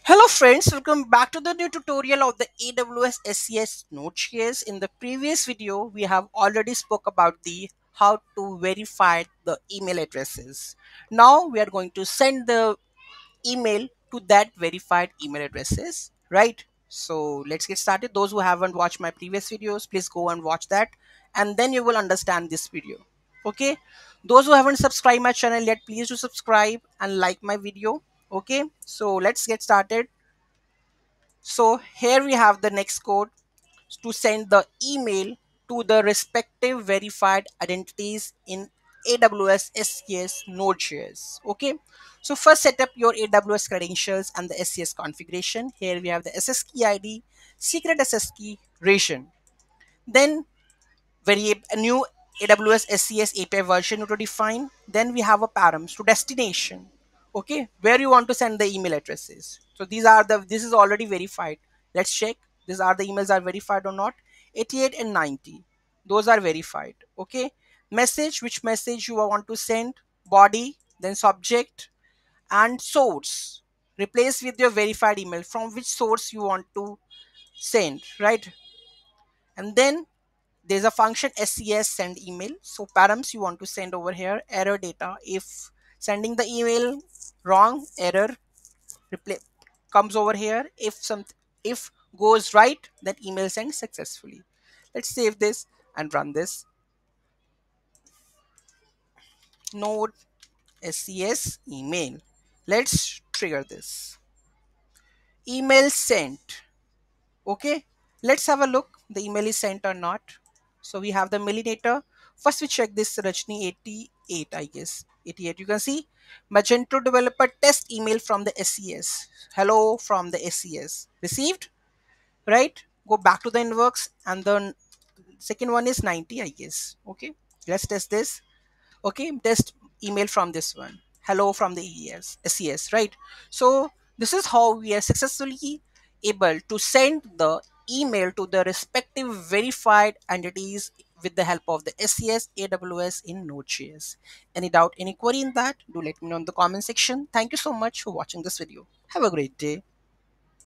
Hello friends, welcome back to the new tutorial of the AWS SES Node.js. In the previous video, we have already spoke about the how to verify the email addresses. Now we are going to send the email to that verified email addresses, right? So let's get started. Those who haven't watched my previous videos, please go and watch that and then you will understand this video. Okay, those who haven't subscribed my channel yet, please do subscribe and like my video. Okay, so let's get started. So here we have the next code to send the email to the respective verified identities in AWS SES Node.js. Okay. So first set up your AWS credentials and the SES configuration. Here we have the SS key ID, secret SS key, region. Then a new AWS SES API version to define. Then we have a params to destination. Okay, where you want to send the email addresses. So this is already verified. Let's check. These are the emails are verified or not. 88 and 90. Those are verified. Okay. Message, which message you want to send, body, then subject and source. Replace with your verified email from which source you want to send, right? And then there's a function SES send email. So params you want to send over here error data. If sending the email wrong, error replay comes over here. If goes right, that email sends successfully. Let's save this and run this. Node SES email. Let's trigger this. Email sent. Okay, let's have a look the email is sent or not. So we have the millinator. First we check this Rajni 88, I guess 88. You can see Magento developer test email from the SES. Hello from the SES received, right? Go back to the inbox and the second one is 90, I guess. Okay, let's test this. Okay, test email from this one, hello from the SES, right? So this is how we are successfully able to send the email to the respective verified entities with the help of the SES AWS in Node.js. Any doubt, any query in that, do let me know in the comment section. Thank you so much for watching this video. Have a great day.